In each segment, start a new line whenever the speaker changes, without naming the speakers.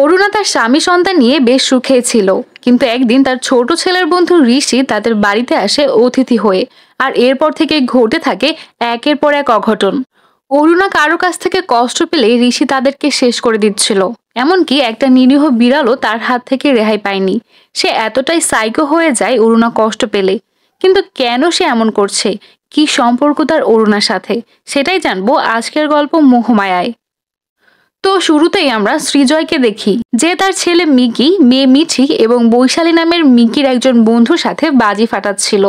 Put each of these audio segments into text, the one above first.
অরুণা তার স্বামী সন্তান নিয়ে বেশ সুখে ছিল, কিন্তু একদিন তার ছোট ছেলের বন্ধু ঋষি তাদের বাড়িতে আসে অতিথি হয়ে। আর এরপর থেকে ঘটে থাকে একের পর এক অঘটন। অরুণা কারো কাছ থেকে কষ্ট পেলে ঋষি তাদেরকে শেষ করে দিচ্ছিল। এমনকি একটা নিরীহ বিড়ালও তার হাত থেকে রেহাই পায়নি। সে এতটাই সাইকো হয়ে যায় অরুণা কষ্ট পেলে। কিন্তু কেন সে এমন করছে, কি সম্পর্ক তার অরুণার সাথে, সেটাই জানবো আজকের গল্প মোহমায়ায়। তো শুরুতেই আমরা সৃজয়কে দেখি, যে তার ছেলে মিকি, মেয়ে মিঠি এবং বৈশালী নামের মিকির একজন বন্ধুর সাথে বাজি ফাটাচ্ছিল।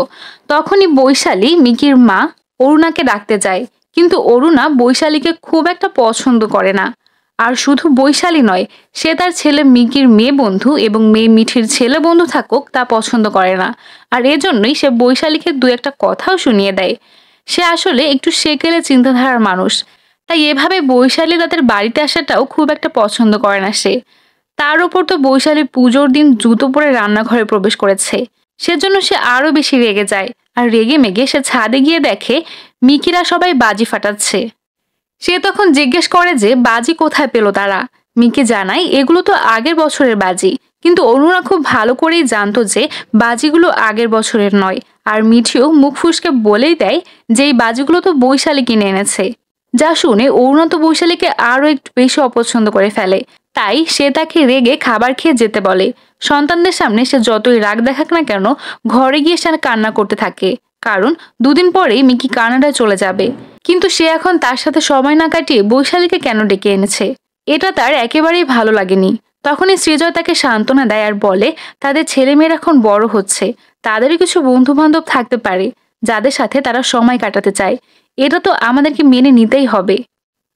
তখনই বৈশালী মিকির মা অরুণাকে ডাকতে যায়, কিন্তু অরুণা বৈশালীকে খুব একটা পছন্দ করে না। আর শুধু বৈশালী নয়, সে তার ছেলে মিকির মেয়ে বন্ধু এবং মেয়ে মিঠির ছেলে বন্ধু থাকুক তা পছন্দ করে না। আর এজন্যই সে বৈশালীকে দু একটা কথাও শুনিয়ে দেয়। সে আসলে একটু সেকেলে চিন্তাধারার মানুষ, তাই এভাবে বৈশালী তাদের বাড়িতে আসাটাও খুব একটা পছন্দ করে না সে। তার উপর তো বৈশালী পুজোর দিন জুতো পরে রান্নাঘরে প্রবেশ করেছে, সেজন্য সে আরো বেশি রেগে যায়। আর রেগে মেগে সে ছাদে গিয়ে দেখে মিকিরা সবাই বাজি ফাটাচ্ছে। সে তখন জিজ্ঞেস করে যে বাজি কোথায় পেল তারা। মিকি জানায় এগুলো তো আগের বছরের বাজি, কিন্তু অরুণা খুব ভালো করেই জানতো যে বাজিগুলো আগের বছরের নয়। আর মিঠিও মুখ ফুসকে বলেই দেয় যে এই বাজিগুলো তো বৈশালী কিনে এনেছে। যা শুনে অরুণা তো বৈশালীকে আরো একটু বেশি অপছন্দ করে ফেলে, তাই সে তাকে রেগে খাবার খেয়ে যেতে বলে। সন্তানদের সামনে সে যতই রাগ দেখাক না কেন, ঘরে গিয়ে সে কান্না করতে থাকে, কারণ দুদিন পরেই মিকি কানাডায় চলে যাবে। কিন্তু সে এখন তার সাথে সময় না কাটিয়ে বৈশালীকে কেন ডেকে এনেছে, এটা তার একেবারেই ভালো লাগেনি। তখনই সৃজয় তাকে সান্ত্বনা দেয় আর বলে তাদের ছেলেমেয়েরা এখন বড় হচ্ছে, তাদেরও কিছু বন্ধু বান্ধব থাকতে পারে যাদের সাথে তারা সময় কাটাতে চায়। এটা তো আমাদেরকে মেনে নিতেই হবে।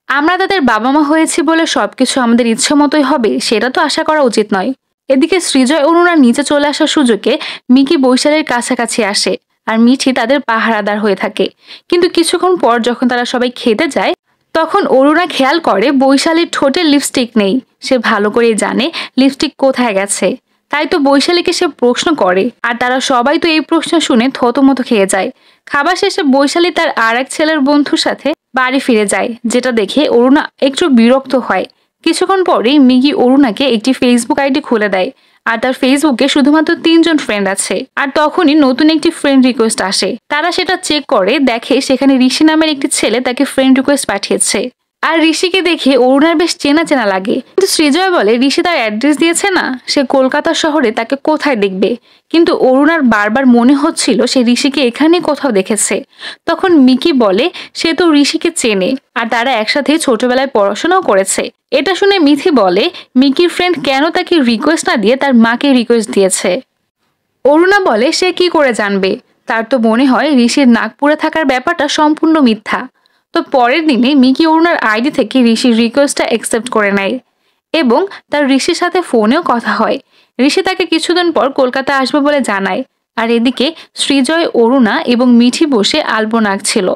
আমরা তাদের বাবা মা হয়েছি বলে সবকিছু আমাদের ইচ্ছে মতোই হবে সেটা তো আশা করা উচিত নয়। এদিকে সৃজয় অরুণার নিচে চলে আসার সুযোগে মিকি বৈশালীর কাছাকাছি আসে, আর মিঠি তাদের পাহারাদার হয়ে থাকে। কিন্তু কিছুক্ষণ পর যখন তারা সবাই খেতে যায়, তখন অরুণা খেয়াল করে বৈশালীর ঠোঁটে লিপস্টিক নেই। সে ভালো করেই জানে লিপস্টিক কোথায় গেছে, তাই তো বৈশালীকে সে প্রশ্ন করে। আর তারা সবাই তো এই প্রশ্ন শুনে থতমত খেয়ে যায়। খাবার শেষে বৈশালী তার আর এক ছেলের বন্ধুর সাথে বাড়ি ফিরে যায়, যেটা দেখে অরুণা একটু বিরক্ত হয়। কিছুক্ষণ পরেই মিকি অরুণাকে একটি ফেসবুক আইডি খুলে দেয়, আর তার ফেসবুকে শুধুমাত্র 3জন ফ্রেন্ড আছে। আর তখনই নতুন একটি ফ্রেন্ড রিকোয়েস্ট আসে। তারা সেটা চেক করে দেখে সেখানে ঋষি নামের একটি ছেলে তাকে ফ্রেন্ড রিকোয়েস্ট পাঠিয়েছে। আর ঋষিকে দেখে অরুণার বেশ চেনা চেনা লাগে, কিন্তু সৃজয় বলে ঋষি তার অ্যাড্রেস দিয়েছে না, সে কলকাতা শহরে তাকে কোথায় দেখবে। কিন্তু অরুণার বারবার মনে হচ্ছিল সে ঋষিকে এখানে কোথাও দেখেছে। তখন মিকি বলে সে তো ঋষিকে চেনে, আর তারা একসাথে ছোটবেলায় পড়াশোনাও করেছে। এটা শুনে মিথি বলে মিকির ফ্রেন্ড কেন তাকে রিকোয়েস্ট না দিয়ে তার মাকে রিকোয়েস্ট দিয়েছে। অরুণা বলে সে কি করে জানবে, তার তো মনে হয় ঋষির নাগপুরে থাকার ব্যাপারটা সম্পূর্ণ মিথ্যা। তো পরের দিনে মিকি অরুণার আইডি থেকে ঋষির রিকোয়েস্টটা অ্যাকসেপ্ট করে নেয় এবং তার ঋষির সাথে ফোনেও কথা হয়। ঋষি তাকে কিছুদিন পর কলকাতা আসবে বলে জানায়। আর এদিকে সৃজয়, অরুণা এবং মিঠি বসে আলপনা আঁকছিল।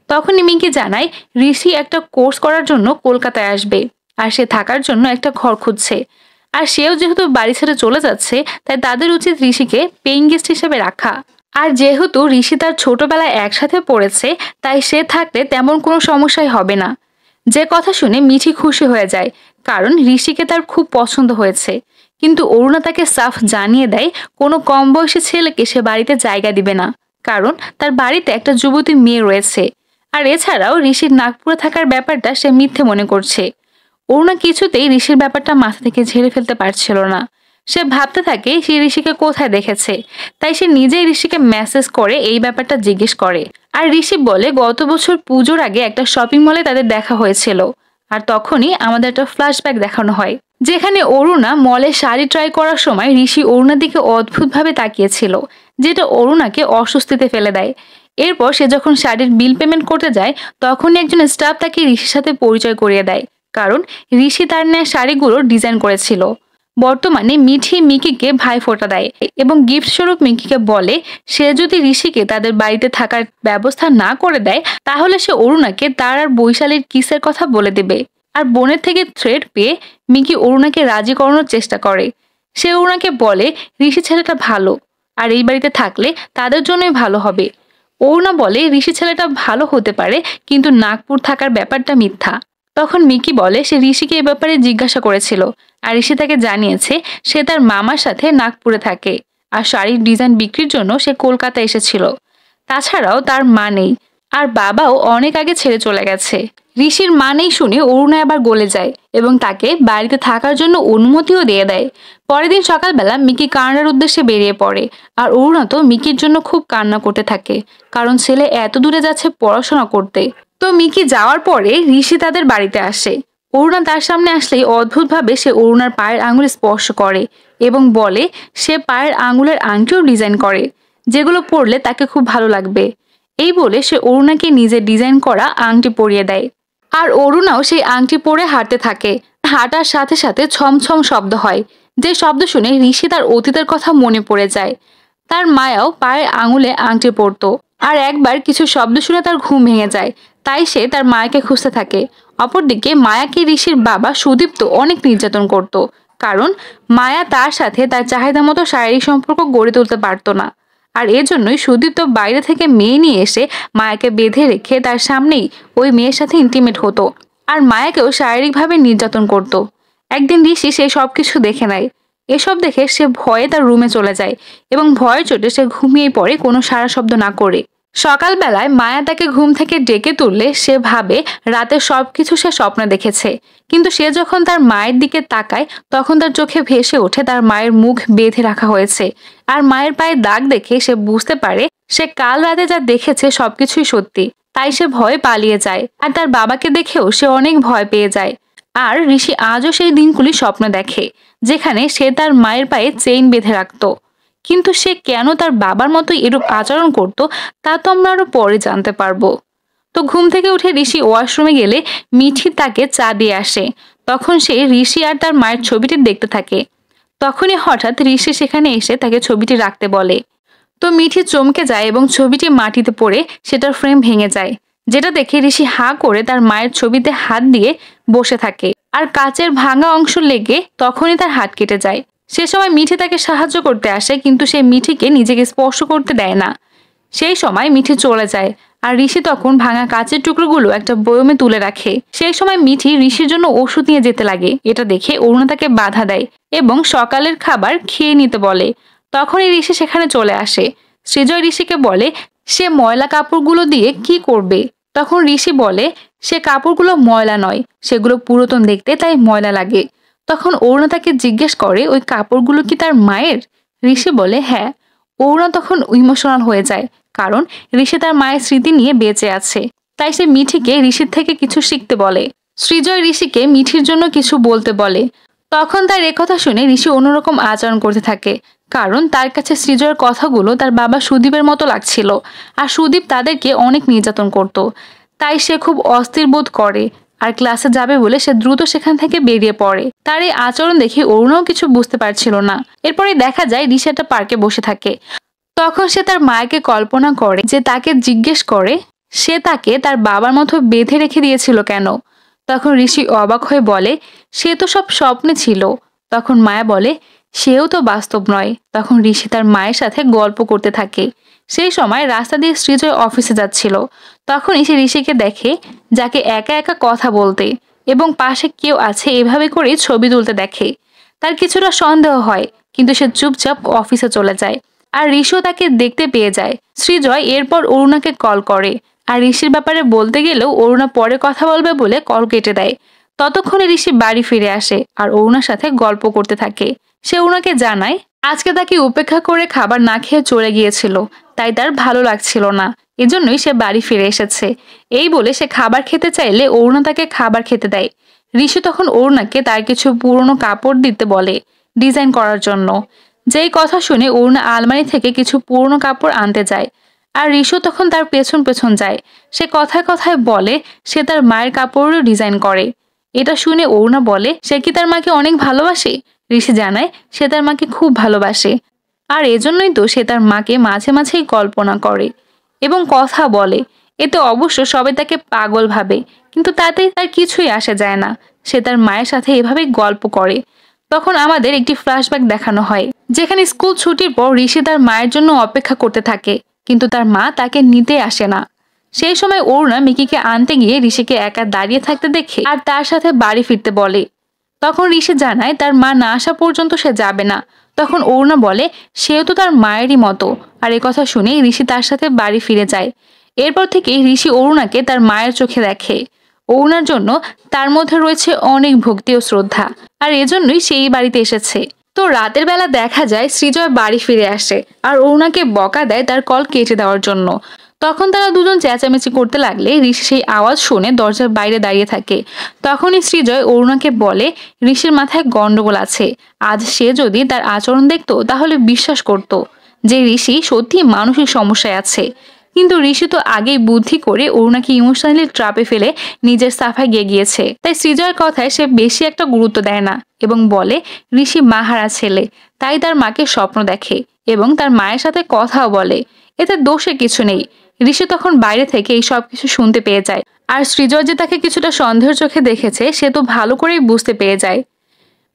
তখনই মিকি জানায় ঋষি একটা কোর্স করার জন্য কলকাতায় আসবে, আর সে থাকার জন্য একটা ঘর খুঁজছে। আর সেও যেহেতু বাড়ি ছেড়ে চলে যাচ্ছে, তাই তাদের উচিত ঋষিকে পেইং গেস্ট হিসেবে রাখা। আর যেহেতু ঋষি তার ছোটবেলায় একসাথে পড়েছে, তাই সে থাকলে তেমন কোনো সমস্যাই হবে না। যে কথা শুনে মিঠি খুশি হয়ে যায়, কারণ ঋষিকে তার খুব পছন্দ হয়েছে। কিন্তু অরুণা তাকে সাফ জানিয়ে দেয় কোনো কম বয়সী ছেলেকে সে বাড়িতে জায়গা দিবে না, কারণ তার বাড়িতে একটা যুবতী মেয়ে রয়েছে। আর এছাড়াও ঋষির নাগপুরে থাকার ব্যাপারটা সে মিথ্যে মনে করছে। অরুণা কিছুতেই ঋষির ব্যাপারটা মাথা থেকে ঝেড়ে ফেলতে পারছিল না। সে ভাবতে থাকে সে ঋষিকে কোথায় দেখেছে, তাই সে নিজেই ঋষিকে মেসেজ করে এই ব্যাপারটা জিজ্ঞেস করে। আর ঋষি বলে গত বছর পুজোর আগে একটা শপিং মলে তাদের দেখা হয়েছিল। আর তখনই আমাদের একটা ফ্ল্যাশব্যাক দেখানো হয়, যেখানে অরুণা মলে শাড়ি ট্রাই করার সময় ঋষি অরুণার দিকে অদ্ভুতভাবে তাকিয়েছিল, যেটা অরুণাকে অস্বস্তিতে ফেলে দেয়। এরপর সে যখন শাড়ির বিল পেমেন্ট করতে যায়, তখনই একজন স্টাফ তাকে ঋষির সাথে পরিচয় করিয়ে দেয়, কারণ ঋষি তার নেয়া শাড়িগুলোর ডিজাইন করেছিল। বর্তমানে মিঠি মিকিকে ভাইফোঁটা দেয় এবং গিফট স্বরূপ মিকিকে বলে সে যদি ঋষিকে তাদের বাড়িতে থাকার ব্যবস্থা না করে দেয়, তাহলে সে অরুণাকে তার আর বৈশালীর কিসের কথা বলে দেবে। আর বোনের থেকে থ্রেট পেয়ে মিকি অরুণাকে রাজি করানোর চেষ্টা করে। সে অরুণাকে বলে ঋষি ছেলেটা ভালো, আর এই বাড়িতে থাকলে তাদের জন্যই ভালো হবে। অরুণা বলে ঋষি ছেলেটা ভালো হতে পারে, কিন্তু নাগপুর থাকার ব্যাপারটা মিথ্যা। তখন মিকি বলে সে ঋষিকে এ ব্যাপারে জিজ্ঞাসা করেছিল, আর ঋষি তাকে জানিয়েছে সে তার মামার সাথে নাগপুরে থাকে আর শাড়ির ডিজাইন বিক্রির জন্য সে কলকাতা এসেছিল। তাছাড়াও তার মা নেই, আর বাবাও অনেক আগে ছেড়ে চলে গেছে। ঋষির মা নেই শুনে অরুণা আবার গলে যায় এবং তাকে বাড়িতে থাকার জন্য অনুমতিও দিয়ে দেয়। পরের দিন সকালবেলা মিকি কানাডার উদ্দেশ্যে বেরিয়ে পড়ে, আর অরুণা তো মিকির জন্য খুব কান্না করতে থাকে, কারণ ছেলে এত দূরে যাচ্ছে পড়াশোনা করতে। তো মিকি যাওয়ার পরে ঋষি তাদের বাড়িতে আসে। অরুণা তার সামনে আসলেই অদ্ভুতভাবে সে অরুণার পায়ের আঙুল স্পর্শ করে এবং বলে সে পায়ের আঙুলের আংটিও ডিজাইন করে, যেগুলো পরলে তাকে খুব ভালো লাগবে। এই বলে সে অরুণাকে নিজের ডিজাইন করা আংটি পরিয়ে দেয়, আর অরুণাও সেই আংটি পরে হাঁটতে থাকে। হাঁটার সাথে সাথে ছমছম শব্দ হয়, যে শব্দ শুনে ঋষি তার অতীতের কথা মনে পড়ে যায়। তার মায়াও পায়ের আঙুলে আংটি পরতো, আর একবার কিছু শব্দ শুনে তার ঘুম ভেঙে যায়, তাই সে তার মায়াকে খুঁজতে থাকে। অপরদিকে মায়াকে ঋষির বাবা সুদীপ্ত অনেক নির্যাতন করত, কারণ মায়া তার সাথে তার চাহিদা মতো শারীরিক সম্পর্ক গড়ে তুলতে পারতো না। আর এজন্যই সুদীপ্ত বাইরে থেকে মেয়ে নিয়ে এসে মায়াকে বেঁধে রেখে তার সামনেই ওই মেয়ের সাথে ইন্টিমেট হতো, আর মায়াকেও শারীরিকভাবে নির্যাতন করত। একদিন ঋষি সে সবকিছু দেখে নেয়। এসব দেখে সে ভয়ে তার রুমে চলে যায় এবং ভয়ের চোটে সে ঘুমিয়ে পড়ে কোনো সাড়া শব্দ না করে। সকালবেলায় মায়া তাকে ঘুম থেকে ডেকে তুললে সে ভাবে রাতে সবকিছু সে স্বপ্নে দেখেছে, কিন্তু সে যখন তার মায়ের দিকে তাকায় তখন তার চোখে ভেসে ওঠে তার মায়ের মুখ বেঁধে রাখা হয়েছে। আর মায়ের পায়ে দাগ দেখে সে বুঝতে পারে সে কাল রাতে যা দেখেছে সবকিছুই সত্যি। তাই সে ভয়ে পালিয়ে যায়, আর তার বাবাকে দেখেও সে অনেক ভয় পেয়ে যায়। আর ঋষি আজও সেই দিনগুলি স্বপ্ন দেখে যেখানে সে তার মায়ের পায়ে চেইন বেঁধে রাখত। কিন্তু সে কেন তার বাবার মতো এরূপ আচরণ করত তা তো আমরা আরো পরে জানতে পারবো। তো ঘুম থেকে উঠে ঋষি ওয়াশরুমে গেলে মিঠি তাকে চা দিয়ে আসে। তখন সে ঋষি আর তার মায়ের ছবিটি দেখতে থাকে। তখনই হঠাৎ ঋষি সেখানে এসে তাকে ছবিটি রাখতে বলে। তো মিঠি চমকে যায় এবং ছবিটি মাটিতে পড়ে সেটার ফ্রেম ভেঙে যায়, যেটা দেখে ঋষি হাঁ করে তার মায়ের ছবিতে হাত দিয়ে বসে থাকে, আর কাচের ভাঙা অংশ লেগে তখনই তার হাত কেটে যায়। সে সময় মিঠি তাকে সাহায্য করতে আসে, কিন্তু সে মিঠিকে নিজেকে স্পর্শ করতে দেয় না। সেই সময় মিঠি চলে যায়, আর ঋষি তখন ভাঙা কাচের টুকরোগুলো একটা বয়মে তুলে রাখে। সেই সময় মিঠি ঋষির জন্য ওষুধ নিয়ে যেতে লাগে। এটা দেখে অরুণা তাকে বাধা দেয় এবং সকালের খাবার খেয়ে নিতে বলে। তখনই ঋষি সেখানে চলে আসে। সৃজয় ঋষিকে বলে সে ময়লা কাপড়গুলো দিয়ে কি করবে। তখন ঋষি বলে সে কাপড়গুলো ময়লা নয়, সেগুলো পুরাতন দেখতে, তাই ময়লা লাগে। তখন অরুণা তাকে জিজ্ঞেস করে ওই কাপড়গুলো কি তার মায়ের। ঋষি বলে হ্যাঁ। অরুণা তখন ইমোশনাল হয়ে যায়, কারণ ঋষি তার মায়ের স্মৃতি নিয়ে বেঁচে আছে। তাই সে মিঠিকে ঋষির থেকে কিছু শিখতে বলে। সৃজয় ঋষিকে মিঠির জন্য কিছু বলতে বলে। তখন তার একথা শুনে ঋষি অন্যরকম আচরণ করতে থাকে, কারণ তার কাছে সৃজয়ের কথাগুলো তার বাবা সুদীপের মতো লাগছিল, আর সুদীপ তাদেরকে অনেক নির্যাতন করত। তাই সে খুব অস্থির বোধ করে, আর ক্লাসে যাবে বলে সে দ্রুত সেখান থেকে বেরিয়ে পড়ে। তার এই আচরণ দেখে অরুণাও কিছু বুঝতে পারছিল না। এরপরে দেখা যায় ঋষি একটা পার্কে বসে থাকে। তখন সে তার মাকে কল্পনা করে যে তাকে জিজ্ঞেস করে সে তাকে তার বাবার মতো বেঁধে রেখে দিয়েছিল কেন। তখন ঋষি অবাক হয়ে বলে সে তো সব স্বপ্নে ছিল। তখন মায়া বলে সেও তো বাস্তব নয়। তখন ঋষি তার মায়ের সাথে গল্প করতে থাকে। সেই সময় রাস্তা দিয়ে সৃজয় অফিসে যাচ্ছিল। তখনই সে ঋষিকে দেখে, যাকে একা একা কথা বলতে এবং পাশে কেউ আছে এভাবে করে ছবি তুলতে দেখে। তার কিছুটা সন্দেহ হয়, কিন্তু সে চুপচাপ অফিসে চলে যায়। আর ঋষিও তাকে দেখতে পেয়ে যায়। সৃজয় এরপর অরুণাকে কল করে, আর ঋষির ব্যাপারে বলতে গেলেও অরুণা পরে কথা বলবে বলে কল কেটে দেয়। ততক্ষণে ঋষি বাড়ি ফিরে আসে আর অরুণার সাথে গল্প করতে থাকে। সে অরুণাকে জানায় আজকে তাকে উপেক্ষা করে খাবার না খেয়ে চলে গিয়েছিল, তাই তার ভালো লাগছিল না, এজন্যই সে বাড়ি ফিরে এসেছে। এই বলে সে খাবার খেতে চাইলে অরুণা তাকে খাবার খেতে দেয়। ঋষি তখন অরুণাকে তার কিছু পুরনো কাপড় দিতে বলে ডিজাইন করার জন্য। যেই কথা শুনে অরুণা আলমারি থেকে কিছু পুরনো কাপড় আনতে যায়, আর ঋষু তখন তার পেছন পেছন যায়। সে কথায় কথায় বলে সে তার মায়ের কাপড়েরও ডিজাইন করে। এটা শুনে অরুণা বলে সে কি তার মাকে অনেক ভালোবাসে। ঋষি জানায় সে তার মাকে খুব ভালোবাসে, আর এজন্যই তো সে তার মাকে মাঝে মাঝেই কল্পনা করে এবং কথা বলে। এতে অবশ্য সবাই তাকে পাগল ভাবে, কিন্তু তাতে তার কিছুই আসে যায় না। সে তার মায়ের সাথে এভাবেই গল্প করে। তখন আমাদের একটি ফ্ল্যাশব্যাক দেখানো হয়, যেখানে স্কুল ছুটির পর ঋষি তার মায়ের জন্য অপেক্ষা করতে থাকে, কিন্তু তার মা তাকে নিতে আসে না। সেই সময় অরুণা মিকিকে আনতে গিয়ে ঋষিকে একা দাঁড়িয়ে থাকতে দেখে আর তার সাথে বাড়ি ফিরতে বলে। তখন ঋষি জানায় তার মা না আসা পর্যন্ত সে যাবে না। তখন অরুণা বলে সেও তো তার মায়েরই মতো। আর কথা শুনে ঋষি তার সাথে বাড়ি ফিরে যায়। এরপর থেকে ঋষি অরুণাকে তার মায়ের চোখে দেখে। অরুণার জন্য তার মধ্যে রয়েছে অনেক ভক্তি ও শ্রদ্ধা, আর এজন্যই সে এই বাড়িতে এসেছে। তো রাতের বেলা দেখা যায় সৃজয় বাড়ি ফিরে আসে আর অরুণাকে বকা দেয় তার কল কেটে দেওয়ার জন্য। তখন তারা দুজন চেঁচামেচি করতে লাগলে ঋষি সেই আওয়াজ শুনে দরজার বাইরে দাঁড়িয়ে থাকে। তখনই সৃজয় অরুণাকে বলে ঋষির মাথায় গন্ডগোল আছে। আজ সে যদি তার আচরণ দেখতো তাহলে বিশ্বাস করত যে ঋষি সত্যি মানসিক সমস্যায় আছে। কিন্তু ঋষি তো আগেই বুদ্ধি করে অরুণাকে ইমোশনালি ট্রাপে ফেলে নিজের সাফায় গিয়েছে। তাই সৃজয়ের কথায় সে বেশি একটা গুরুত্ব দেয় না এবং বলে ঋষি মাহারা ছেলে, তাই তার মাকে স্বপ্ন দেখে এবং তার মায়ের সাথে কথাও বলে, এতে দোষের কিছু নেই। ঋষি তখন বাইরে থেকে এই সব কিছু শুনতে পেয়ে যায়। আর সৃজয় যে তাকে কিছুটা সন্দেহের চোখে দেখেছে সে তো ভালো করেই বুঝতে পেরে যায়।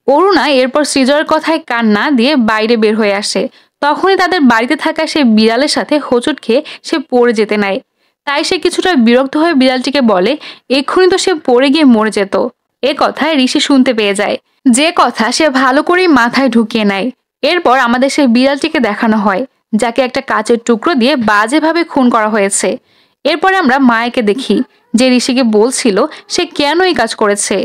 অরুণা এরপর সৃজয়ের কথায় কান না দিয়ে বাইরে বের হয়ে আসে। তখনই তাদের বাড়িতে থাকা সে বিড়ালের সাথে হোঁচট খেয়ে সে পড়ে যেতে নেয়। তাই সে কিছুটা বিরক্ত হয়ে বিড়ালটিকে বলে এক্ষুনি তো সে পড়ে গিয়ে মরে যেত। এ কথায় ঋষি শুনতে পেয়ে যায়, যে কথা সে ভালো করেই মাথায় ঢুকিয়ে নেয়। এরপর আমাদের সেই বিড়ালটিকে দেখানো হয় যাকে একটা কাচের টুকরো দিয়ে বাজেভাবে খুন করা হয়েছে। এরপরে আমরা মায়াকে দেখি যে ঋষিকে বলছিল সে কেন এই কাজ করেছে।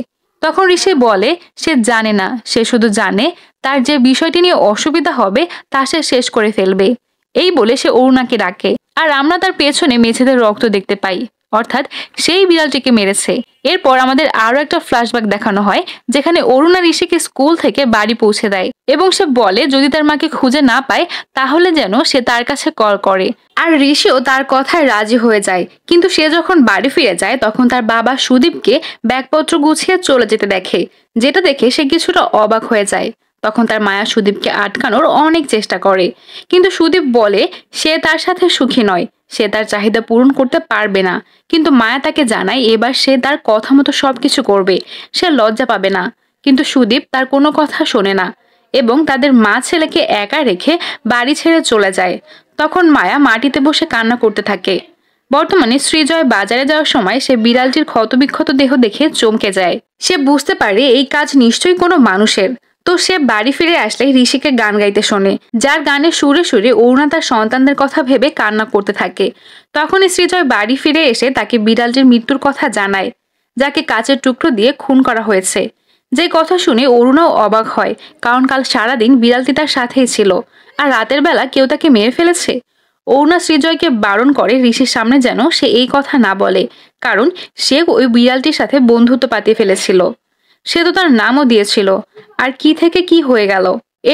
তখন ঋষি বলে সে জানে না, সে শুধু জানে তার যে বিষয়টি নিয়ে অসুবিধা হবে তা সে শেষ করে ফেলবে। এই বলে সে অরুণাকে ডাকে আর আমরা তার পেছনে মেঝেতে রক্ত দেখতে পাই, অর্থাৎ সেই বিড়ালটিকে মেরেছে। এরপর আমাদের আরো একটা ফ্ল্যাশব্যাক দেখানো হয় যেখানে অরুণা ঋষিকে স্কুল থেকে বাড়ি পৌঁছে দেয় এবং সে বলে যদি তার মাকে খুঁজে না পায় তাহলে যেন সে তার কাছে কল করে। আর ঋষিও তার কথায় রাজি হয়ে যায়। কিন্তু সে যখন বাড়ি ফিরে যায় তখন তার বাবা সুদীপকে ব্যাগপত্র গুছিয়ে চলে যেতে দেখে, যেটা দেখে সে কিছুটা অবাক হয়ে যায়। তখন তার মায়া সুদীপকে আটকানোর অনেক চেষ্টা করে, কিন্তু সুদীপ বলে সে তার সাথে সুখী নয়, সে তার চাহিদা পূরণ করতে পারবে না। কিন্তু মায়া তাকে জানায় এবার সে তার কথা মতো সবকিছু করবে, সে লজ্জা পাবে না। কিন্তু সুদীপ তার কোনো কথা শোনে না এবং তাদের মা ছেলেকে একা রেখে বাড়ি ছেড়ে চলে যায়। তখন মায়া মাটিতে বসে কান্না করতে থাকে। বর্তমানে সৃজয় বাজারে যাওয়ার সময় সে বিড়ালটির ক্ষতবিক্ষত দেহ দেখে চমকে যায়। সে বুঝতে পারে এই কাজ নিশ্চয়ই কোনো মানুষের। তো সে বাড়ি ফিরে আসলে ঋষিকে গান গাইতে শোনে, যার গানে সুরে সুরে অরুণা তার সন্তানদের কথা ভেবে কান্না করতে থাকে। তখনই সৃজয় বাড়ি ফিরে এসে তাকে বিড়ালটির মৃত্যুর কথা জানায়, যাকে কাচের টুকরো দিয়ে খুন করা হয়েছে। যে কথা শুনে অরুণাও অবাক হয়, কারণ কাল সারাদিন বিড়ালটি তার সাথেই ছিল আর রাতের বেলা কেউ তাকে মেরে ফেলেছে। অরুণা সৃজয়কে বারণ করে ঋষির সামনে যেন সে এই কথা না বলে, কারণ সে ওই বিড়ালটির সাথে বন্ধুত্ব পাতিয়ে ফেলেছিল। সে তো তার নামও দিয়েছিল। আর কি থেকে কি হয়ে গেল।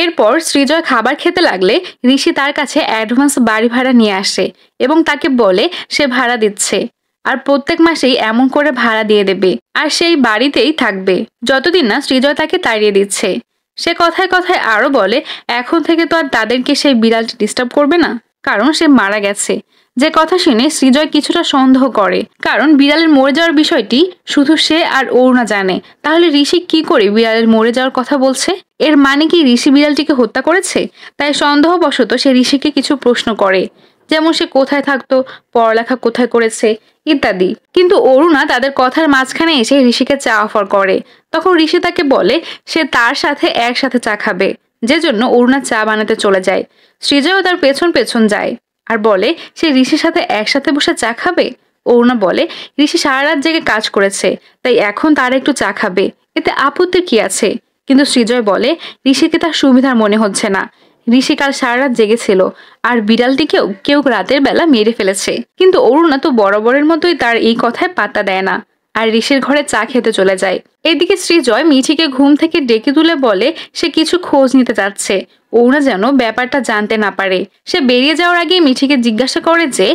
এরপর সৃজয় খাবার খেতে লাগলে ঋষি তার কাছে অ্যাডভান্স বাড়ি ভাড়া নিয়ে আসে এবং তাকে বলে সে ভাড়া দিচ্ছে আর প্রত্যেক মাসেই এমন করে ভাড়া দিয়ে দেবে আর সেই বাড়িতেই থাকবে যতদিন না সৃজয় তাকে তাড়িয়ে দিচ্ছে। সে কথায় কথায় আরো বলে এখন থেকে তো আর তাদেরকে সেই বিড়ালটি ডিস্টার্ব করবে না, কারণ সে মারা গেছে। যে কথা শুনে সৃজয় কিছুটা সন্দেহ করে, কারণ বিড়ালের মরে যাওয়ার বিষয়টি শুধু সে আর অরুণা জানে। তাহলে ঋষি কি করে বিড়ালের মরে যাওয়ার কথা বলছে? এর মানে কি ঋষি বিড়ালটিকে হত্যা করেছে? তাই সন্দেহবশত সে ঋষিকে কিছু প্রশ্ন করে, যেমন সে কোথায় থাকতো, পড়ালেখা কোথায় করেছে ইত্যাদি। কিন্তু অরুণা তাদের কথার মাঝখানে এসে ঋষিকে চা অফার করে। তখন ঋষি তাকে বলে সে তার সাথে একসাথে চা খাবে, যে জন্য অরুণা চা বানাতে চলে যায়। সৃজয়ও তার পেছন পেছন যায় আর বলে সে ঋষির সাথে একসাথে বসে চা খাবে। অরুণা বলে ঋষি সারা রাত জেগে কাজ করেছে, তাই এখন তার একটু চা খাবে, এতে আপত্তির কি আছে? কিন্তু সৃজয় বলে ঋষিকে তার সুবিধার মনে হচ্ছে না। ঋষি কাল সারা রাত জেগেছিল আর বিড়ালটিকেও কেউ রাতের বেলা মেরে ফেলেছে। কিন্তু অরুণা তো বরাবরের মতোই তার এই কথায় পাত্তা দেয় না আর ঋষির ঘরে চা খেতে চলে যায়। এদিকে সৃজয় মিঠিকে ঘুম থেকে ডেকে তুলে বলে সে কিছু খোঁজ নিতে যাচ্ছে, অরুণা যেন ব্যাপারটা জানতে না পারে। সে বেরিয়ে যাওয়ার আগে মিঠিকে জিজ্ঞাসা করে যে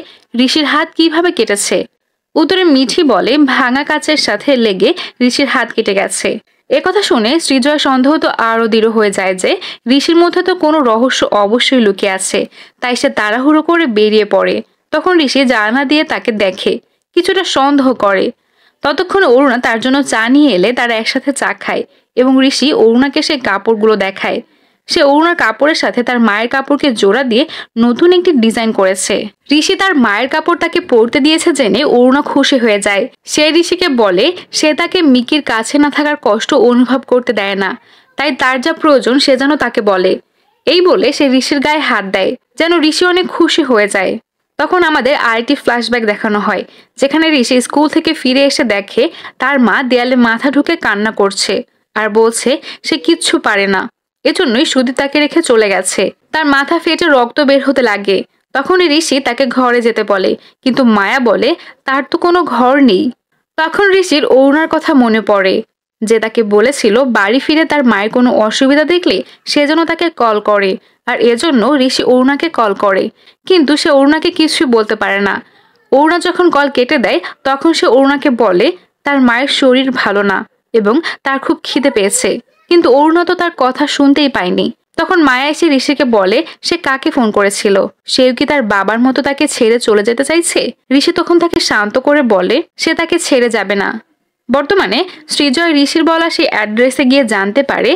ঋষির হাত কিভাবে কেটেছে। উত্তরে মিঠি বলে ভাঙা কাচের সাথে লেগে ঋষির হাত কেটে গেছে। একথা শুনে সৃজয় সন্দেহ তো আরো দৃঢ় হয়ে যায় যে ঋষির মধ্যে তো কোনো রহস্য অবশ্যই লুকিয়ে আছে। তাই সে তাড়াহুড়ো করে বেরিয়ে পড়ে। তখন ঋষি জানালা দিয়ে তাকে দেখে, কিছুটা সন্দেহ করে। ততক্ষণ অরুণা তার জন্য চা নিয়ে এলে তারা একসাথে চা খায় এবং ঋষি অরুণাকে সে কাপড়গুলো দেখায়। সে অরুণার কাপড়ের সাথে তার মায়ের কাপড়কে জোড়া দিয়ে নতুন একটি ডিজাইন করেছে। ঋষি তার মায়ের কাপড় তাকে পরতে দিয়েছে জেনে অরুণা খুশি হয়ে যায়। সে ঋষিকে বলে সে তাকে মিকির কাছে না থাকার কষ্ট অনুভব করতে দেয় না, তাই তার যা প্রয়োজন সে যেন তাকে বলে। এই বলে সে ঋষির গায়ে হাত দেয়, যেন ঋষি অনেক খুশি হয়ে যায়। তখন আমাদের আরেকটি ফ্ল্যাশব্যাক দেখানো হয়, যেখানে ঋষি স্কুল থেকে ফিরে এসে দেখে তার মা দেয়ালে মাথা ঢুকে কান্না করছে আর বলছে সে কিচ্ছু পারে না, এজন্যই সুধীর তাকে রেখে চলে গেছে। তার মাথা ফেটে রক্ত বের হতে লাগে। তখন ঋষি তাকে ঘরে যেতে বলে, কিন্তু মায়া বলে তার তো কোনো ঘর নেই। তখন ঋষির অরুণার কথা মনে পড়ে, যে তাকে বলেছিল বাড়ি ফিরে তার মায়ের কোনো অসুবিধা দেখলে সে যেন তাকে কল করে, আর এজন্য ঋষি অরুণাকে কল করে। কিন্তু সে অরুণাকে কিছুই বলতে পারে না। অরুণা যখন কল কেটে দেয় তখন সে অরুণাকে বলে তার মায়ের শরীর ভালো না এবং তার খুব খিদে পেয়েছে, কিন্তু অরুণা তো তার কথা শুনতেই পায়নি। তখন মায়া এসে ঋষিকে বলে সে কাকে ফোন করেছিল, সেও কি তার বাবার মতো তাকে ছেড়ে চলে যেতে চাইছে। ঋষি তখন তাকে শান্ত করে বলে সে তাকে ছেড়ে যাবে না। বর্তমানে সৃজয় ঋষির বলা সেই অ্যাড্রেসে গিয়ে জানতে পারে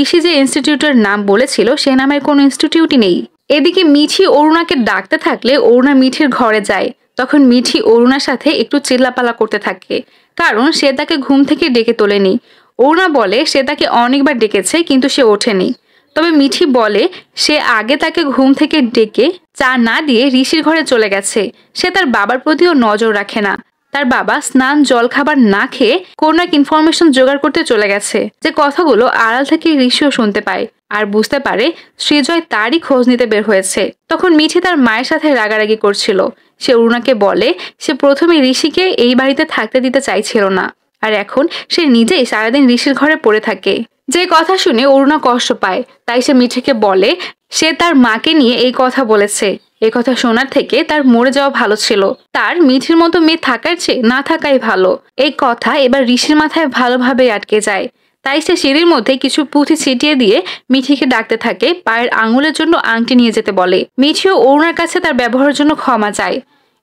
ঋষি যে ইনস্টিটিউটের নাম বলেছিল সে নামের কোনো ইনস্টিটিউটই নেই। এদিকে মিঠি অরুণাকে ডাকতে থাকলে অরুণা মিঠির ঘরে যায়। তখন মিঠি অরুণার সাথে একটু চিল্লাপালা করতে থাকে, কারণ সে তাকে ঘুম থেকে ডেকে তোলেনি। অরুণা বলে সে তাকে অনেকবার ডেকেছে কিন্তু সে ওঠেনি। তবে মিঠি বলে সে আগে তাকে ঘুম থেকে ডেকে চা না দিয়ে ঋষির ঘরে চলে গেছে। সে তার বাবার প্রতিও নজর রাখে না। তার বাবা স্নান জলখাবার না খেয়ে কোনো এক ইনফরমেশন জোগাড় করতে চলে গেছে, যে কথাগুলো আড়াল থেকে ঋষিও শুনতে পায় আর বুঝতে পারে সৃজয় তারই খোঁজ নিতে বের হয়েছে। তখন মিঠি তার মায়ের সাথে রাগারাগি করছিল। সে অরুণাকে বলে সে প্রথমে ঋষিকে এই বাড়িতে থাকতে দিতে চাইছিল না, আর এখন সে নিজেই সারাদিন ঋষির ঘরে পড়ে থাকে। যে কথা শুনে অরুণা কষ্ট পায়, তাই সে মিঠিকে বলে সে তার মাকে নিয়ে এই কথা বলেছে। এই কথা শোনার থেকে তার মরে যাওয়া ভালো ছিল। তার মিঠির মতো মেয়ে থাকার চেয়ে না থাকাই ভালো। এই কথা এবার ঋষির মাথায় ভালোভাবে আটকে যায়। তাই সে সিঁড়ির মধ্যে কিছু পুঁথি ছিটিয়ে দিয়ে মিঠিকে ডাকতে থাকে, পায়ের আঙুলের জন্য আংটি নিয়ে যেতে বলে। মিঠিও অরুণার কাছে তার ব্যবহারের জন্য ক্ষমা চায়।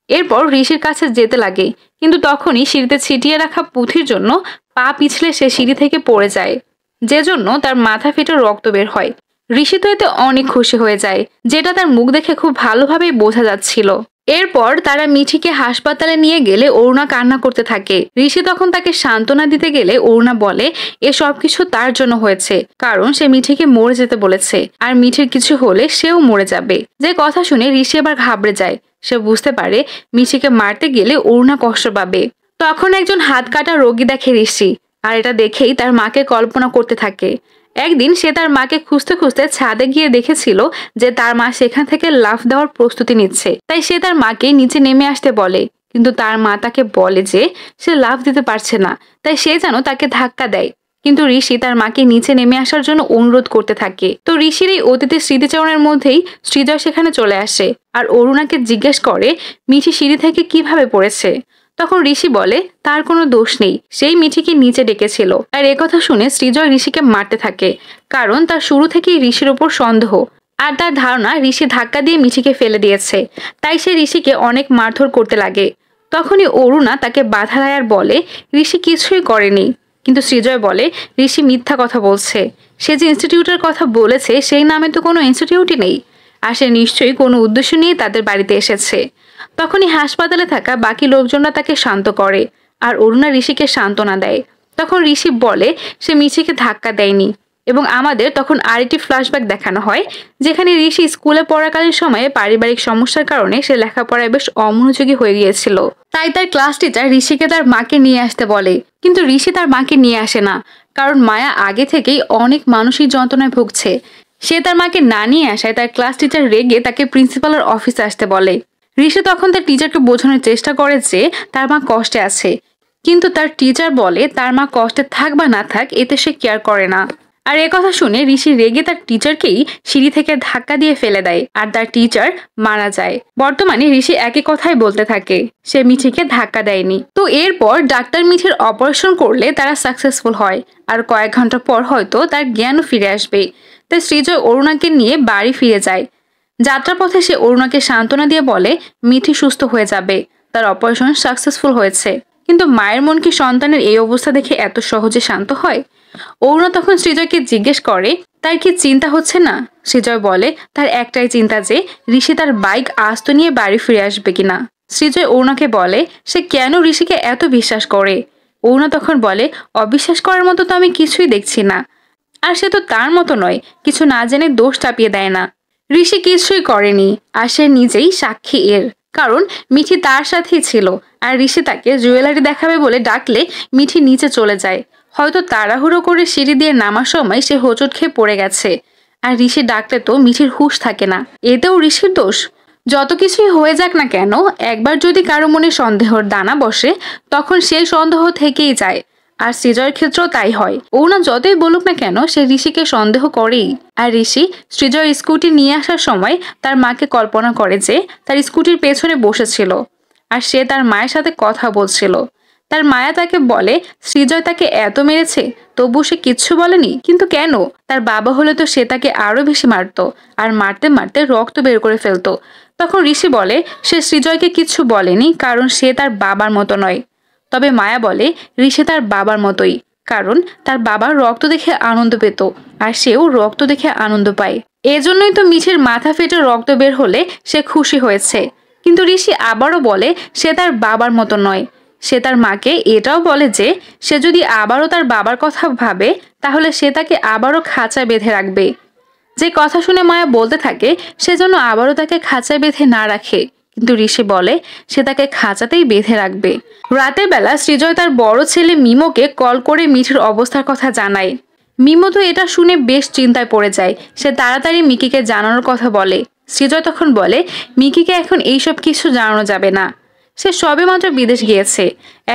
এরপর ঋষির কাছে যেতে লাগে, কিন্তু তখনই সিঁড়িতে ছিটিয়ে রাখা পুঁথির জন্য পা পিছলে সে সিঁড়ি থেকে পড়ে যায়, যে জন্য তার মাথা ফেটে রক্ত বের হয়। ঋষি তো এতে অনেক খুশি হয়ে যায়, যেটা তার মুখ দেখে খুব ভালোভাবেই বোঝা যাচ্ছিল। এরপর তারা মিঠিকে হাসপাতালে নিয়ে গেলে অরুণা কান্না করতে থাকে। ঋষি তখন তাকে সান্ত্বনা দিতে গেলে অরুণা বলে এ সবকিছু তার জন্য হয়েছে, কারণ সে মিঠিকে মরে যেতে বলেছে, আর মিঠির কিছু হলে সেও মরে যাবে। যে কথা শুনে ঋষি এবার ঘাবড়ে যায়। সে বুঝতে পারে মিঠিকে মারতে গেলে অরুণা কষ্ট পাবে। তখন একজন হাত কাটা রোগী দেখে ঋষি, আর এটা দেখেই তার মাকে কল্পনা করতে থাকে। একদিন সে তার মাকে খুঁজতে খুঁজতে ছাদে গিয়ে দেখেছিল যে তার মা সেখান থেকে লাফ দেওয়ার প্রস্তুতি নিচ্ছে। তাই সে তার মাকে নিচে নেমে আসতে বলে, কিন্তু তার মা তাকে বলে যে সে লাফ দিতে পারছে না, তাই সে যেন তাকে ধাক্কা দেয়। কিন্তু ঋষি তার মাকে নিচে নেমে আসার জন্য অনুরোধ করতে থাকে। তো ঋষির এই অতীতের স্মৃতিচারণের মধ্যেই সৃজয় সেখানে চলে আসে আর অরুণাকে জিজ্ঞেস করে মিঠি সিঁড়ি থেকে কিভাবে পড়েছে। তখন ঋষি বলে তার কোনো দোষ নেই, সেই মিঠিকে নিচে ডেকেছিল। আর একথা শুনে সৃজয় ঋষিকে মারতে থাকে, কারণ তার শুরু থেকেই ঋষির ওপর সন্দেহ, আর তার ধারণা ঋষি ধাক্কা দিয়ে মিঠিকে ফেলে দিয়েছে। তাই সে ঋষিকে অনেক মারধর করতে লাগে। তখনই অরুণা তাকে বাধা দেয় আর বলে ঋষি কিছুই করেনি। কিন্তু সৃজয় বলে ঋষি মিথ্যা কথা বলছে, সে যে ইনস্টিটিউটের কথা বলেছে সেই নামে তো কোনো ইনস্টিটিউটই নেই, আর সে নিশ্চয়ই কোনো উদ্দেশ্য নিয়ে তাদের বাড়িতে এসেছে। তখনই হাসপাতালে থাকা বাকি লোকজনরা তাকে শান্ত করে, আর অরুণা ঋষিকে সান্ত্বনা দেয়। তখন ঋষি বলে সে মিঠিকে ধাক্কা দেয়নি, এবং আমাদের তখন আরেকটি ফ্ল্যাশব্যাক দেখানো হয়, যেখানে ঋষি স্কুলে পড়াকালীন সময়ে পারিবারিক সমস্যার কারণে সে লেখাপড়ায় বেশ অমনোযোগী হয়ে গিয়েছিল। তাই তার ক্লাস টিচার ঋষিকে তার মাকে নিয়ে আসতে বলে, কিন্তু ঋষি তার মাকে নিয়ে আসে না, কারণ মায়া আগে থেকেই অনেক মানসিক যন্ত্রণায় ভুগছে। সে তার মাকে না নিয়ে আসায় তার ক্লাস টিচার রেগে তাকে প্রিন্সিপালের অফিসে আসতে বলে। ঋষি তখন তার টিচারকে বোঝানোর চেষ্টা করে যে তার মা কষ্টে আছে, কিন্তু তার টিচার বলে তার মা কষ্টে থাক বা না থাক এতে সে কেয়ার করে না। আর একথা শুনে ঋষি রেগে তার টিচারকেই সিঁড়ি থেকে ধাক্কা দিয়ে ফেলে দেয়, আর তার টিচার মারা যায়। বর্তমানে ঋষি একই কথাই বলতে থাকে, সে মিঠিকে ধাক্কা দেয়নি। তো এরপর ডাক্তার মিঠির অপারেশন করলে তারা সাকসেসফুল হয়, আর কয়েক ঘন্টা পর হয়তো তার জ্ঞানও ফিরে আসবে। তাই সৃজয় অরুণাকে নিয়ে বাড়ি ফিরে যায়। যাত্রাপথে সে অরুণাকে সান্ত্বনা দিয়ে বলে মিঠি সুস্থ হয়ে যাবে, তার অপারেশন সাকসেসফুল হয়েছে। কিন্তু মায়ের মন কি সন্তানের এই অবস্থা দেখে এত সহজে শান্ত হয়? অরুণা তখন সৃজয়কে জিজ্ঞেস করে তার কি চিন্তা হচ্ছে না? সৃজয় বলে তার একটাই চিন্তা যে ঋষি তার বাইক আস্ত নিয়ে বাড়ি ফিরে আসবে কিনা। সৃজয় অরুণাকে বলে সে কেন ঋষিকে এত বিশ্বাস করে। অরুণা তখন বলে অবিশ্বাস করার মতো তো আমি কিছুই দেখছি না, আর সে তো তার মতো নয়, কিছু না জেনে দোষ চাপিয়ে দেয় না। ঋষি কিছুই করেনি, আর সে নিজেই সাক্ষী এর, কারণ মিঠি তার সাথেই ছিল। আর ঋষি তাকে জুয়েলারি দেখাবে বলে ডাকলে মিঠি নিচে চলে যায়। হয়তো তাড়াহুড়ো করে সিঁড়ি দিয়ে নামার সময় সে হোঁচট খেয়ে পড়ে গেছে। আর ঋষি ডাকলে তো মিঠির হুঁশ থাকে না, এতেও ঋষির দোষ। যত কিছুই হয়ে যাক না কেন, একবার যদি কারো মনে সন্দেহর দানা বসে তখন সেই সন্দেহ থেকেই যায়। আর সৃজয়ের ক্ষেত্রেও তাই হয়। অরুণা যতই বলুক না কেন সে ঋষিকে সন্দেহ করেই। আর ঋষি সৃজয় স্কুটি নিয়ে আসার সময় তার মাকে কল্পনা করে যে তার স্কুটির পেছনে বসেছিল আর সে তার মায়ের সাথে কথা বলছিল। তার মায়া তাকে বলে সৃজয় তাকে এত মেরেছে তবু সে কিচ্ছু বলেনি, কিন্তু কেন? তার বাবা হলে তো সে তাকে আরো বেশি মারতো, আর মারতে মারতে রক্ত বের করে ফেলতো। তখন ঋষি বলে সে সৃজয়কে কিচ্ছু বলেনি কারণ সে তার বাবার মতো নয়। তবে মায়া বলে ঋষি তার বাবার মতোই, কারণ তার বাবার রক্ত দেখে আনন্দ পেত আর সেও রক্ত দেখে আনন্দ পায়। এজন্যই তো মিঠির মাথা ফেটে রক্ত বের হলে সে খুশি হয়েছে। কিন্তু ঋষি আবারও বলে সে তার বাবার মতো নয়। সে তার মাকে এটাও বলে যে সে যদি আবারও তার বাবার কথা ভাবে তাহলে সে তাকে আবারও খাঁচায় বেঁধে রাখবে। যে কথা শুনে মায়া বলতে থাকে সে যেন আবারও তাকে খাঁচায় বেঁধে না রাখে, কিন্তু ঋষি বলে সে তাকে খাঁচাতেই বেঁধে রাখবে। রাতের বেলা সৃজয় তার বড় ছেলে মিমোকে কল করে মিঠির অবস্থার কথা জানায়। মিমো তো এটা শুনে বেশ চিন্তায় পড়ে যায়। সে তাড়াতাড়ি মিকিকে জানানোর কথা বলে। সৃজয় তখন বলে মিকিকে এখন এইসব কিছু জানানো যাবে না। সে সবেমাত্র বিদেশ গিয়েছে,